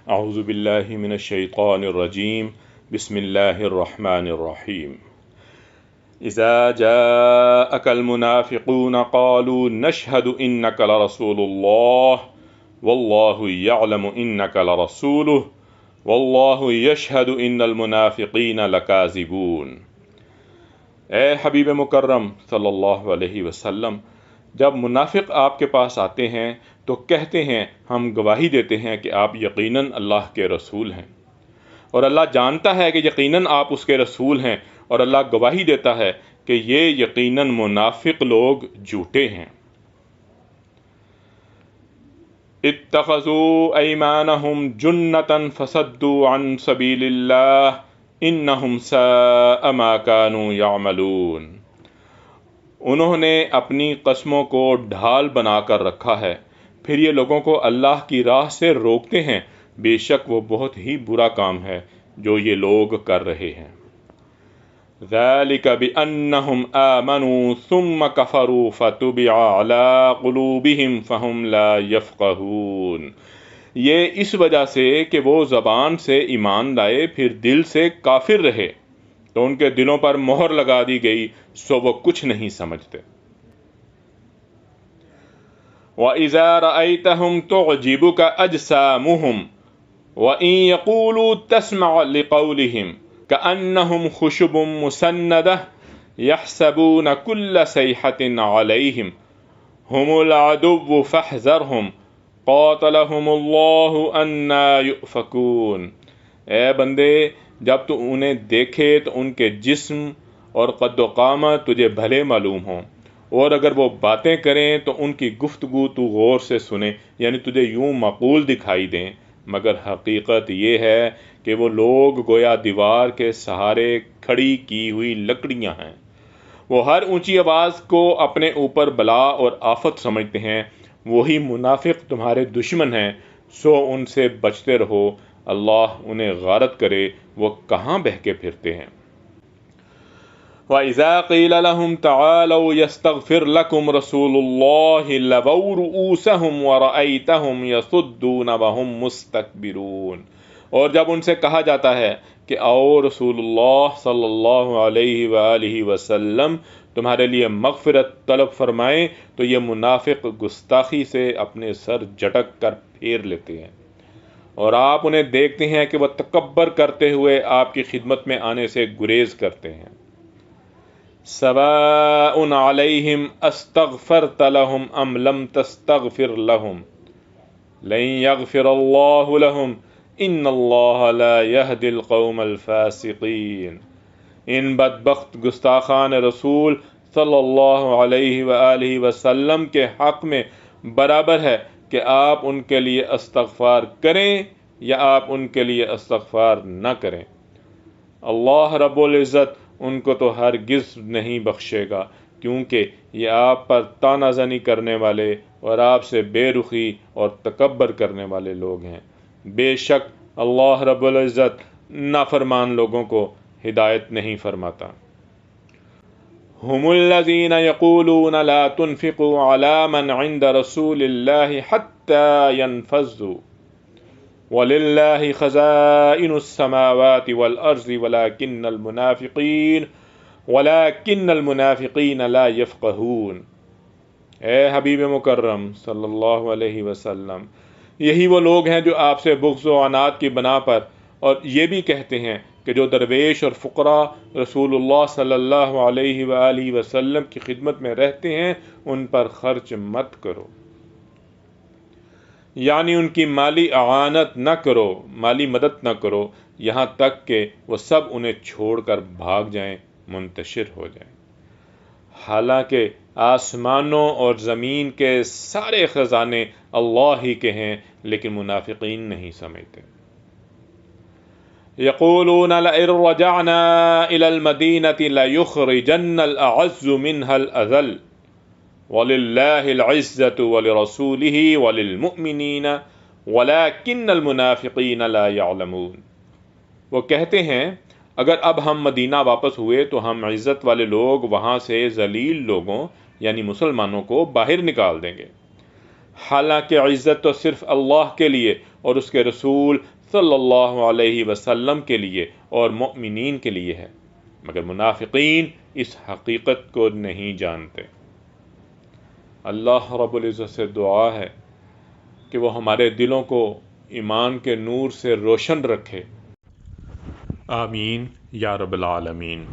اعوذ باللہ من الشیطان الرجیم بسم اللہ الرحمن الرحیم اذا جاءك المنافقون قالوا نشهد انك لرسول اللہ واللہ یعلم انك لرسوله واللہ یشهد ان المنافقین لکاذبون۔ اے حبیب مکرم صلی اللہ علیہ وسلم، جب منافق آپ کے پاس آتے ہیں تو کہتے ہیں ہم گواہی دیتے ہیں کہ آپ یقیناً اللہ کے رسول ہیں، اور اللہ جانتا ہے کہ یقیناً آپ اس کے رسول ہیں، اور اللہ گواہی دیتا ہے کہ یہ یقیناً منافق لوگ جھوٹے ہیں۔ اتخذوا ایمانہم جنۃ فصدوا عن سبیل اللہ انہم ساء ما كانوا یعملون۔ انہوں نے اپنی قسموں کو ڈھال بنا کر رکھا ہے، پھر یہ لوگوں کو اللہ کی راہ سے روکتے ہیں، بے شک وہ بہت ہی برا کام ہے جو یہ لوگ کر رہے ہیں۔ ذالک بأنہم آمنوا ثم کفروا فتبع علی قلوبہم فہم لا یفقہون۔ یہ اس وجہ سے کہ وہ زبان سے ایمان لائے پھر دل سے کافر رہے تو ان کے دلوں پر مہر لگا دی گئی، سو وہ کچھ نہیں سمجھتے۔ وَإِذَا رَأَيْتَهُمْ تُعْجِبُكَ أَجْسَامُهُمْ وَإِن يَقُولُوا تَسْمَعْ لِقَوْلِهِمْ كَأَنَّهُمْ خُشُبٌ مُّسَنَّدَةٌ يَحْسَبُونَ كُلَّ صَيْحَةٍ عَلَيْهِمْ هُمُ الْعَدُوُّ فَاحْذَرْهُمْ قَاتَلَهُمُ اللَّهُ أَنَّىٰ يُؤْفَكُونَ۔ اے بندے، جب تو انہیں دیکھے تو ان کے جسم اور قد و قامت تجھے بھلے معلوم ہوں، اور اگر وہ باتیں کریں تو ان کی گفتگو تو غور سے سنے، یعنی تجھے یوں معقول دکھائی دیں، مگر حقیقت یہ ہے کہ وہ لوگ گویا دیوار کے سہارے کھڑی کی ہوئی لکڑیاں ہیں۔ وہ ہر اونچی آواز کو اپنے اوپر بلا اور آفت سمجھتے ہیں، وہی منافق تمہارے دشمن ہیں، سو ان سے بچتے رہو، اللہ انہیں غارت کرے، وہ کہاں بہکے پھرتے ہیں۔ وَإِذَا قِيلَ لَهُمْ تَعَالَوْا يَسْتَغْفِرْ لَكُمْ رَسُولُ اللَّهِ لَوَوْا رُؤُوسَهُمْ وَرَأَيْتَهُمْ يَصُدُّونَ وَهُمْ مُسْتَكْبِرُونَ۔ اور جب ان سے کہا جاتا ہے کہ آؤ رسول اللہ صلی اللہ علیہ وآلہ وسلم تمہارے لیے مغفرت طلب فرمائیں تو یہ منافق گستاخی سے اپنے سر جھٹک کر پھیر لیتے ہیں، اور آپ انہیں دیکھتے ہیں کہ وہ تکبر کرتے ہوئے آپ کی خدمت میں آنے سے گریز کرتے ہیں۔ سواء علیہم استغفرت لہم ام لم تستغفر لہم لن یغفر اللہ لہم ان اللہ لا یہدی القوم الفاسقین۔ ان بدبخت گستاخان رسول صلی اللہ علیہ وآلہ وسلم کے حق میں برابر ہے کہ آپ ان کے لیے استغفار کریں یا آپ ان کے لیے استغفار نہ کریں، اللہ رب العزت ان کو تو ہرگز نہیں بخشے گا، کیونکہ یہ آپ پر طعنہ زنی کرنے والے اور آپ سے بے رخی اور تکبر کرنے والے لوگ ہیں۔ بے شک اللہ رب العزت نافرمان لوگوں کو ہدایت نہیں فرماتا۔ هم الذين يقولون لا تنفقوا على من عند رسول الله حتى ينفضوا ولله خزائن السماوات والأرض ولكن المنافقين لا يفقهون۔ اے حبیب مکرم صلی اللہ علیہ وسلم، یہی وہ لوگ ہیں جو آپ سے بغض و عناد کی بنا پر اور یہ بھی کہتے ہیں کہ جو درویش اور فقراء رسول اللہ صلی اللہ علیہ وآلہ وسلم کی خدمت میں رہتے ہیں ان پر خرچ مت کرو، یعنی ان کی مالی اعانت نہ کرو، مالی مدد نہ کرو، یہاں تک کہ وہ سب انہیں چھوڑ کر بھاگ جائیں، منتشر ہو جائیں، حالانکہ آسمانوں اور زمین کے سارے خزانے اللہ ہی کے ہیں، لیکن منافقین نہیں سمجھتے۔ یقولون لئن رجعنا الى المدینة لیخرجن الاعز منها الاذل وللہ العزة ولرسولہ وللمؤمنین ولكن المنافقین لا يعلمون۔ وہ کہتے ہیں اگر اب ہم مدینہ واپس ہوئے تو ہم عزت والے لوگ وہاں سے ذلیل لوگوں یعنی مسلمانوں کو باہر نکال دیں گے، حالانکہ عزت تو صرف اللہ کے لیے اور اس کے رسول صلی اللہ علیہ وسلم کے لیے اور مؤمنین کے لیے ہے، مگر منافقین اس حقیقت کو نہیں جانتے۔ اللہ رب العزت سے دعا ہے کہ وہ ہمارے دلوں کو ایمان کے نور سے روشن رکھے، آمین یا رب العالمین۔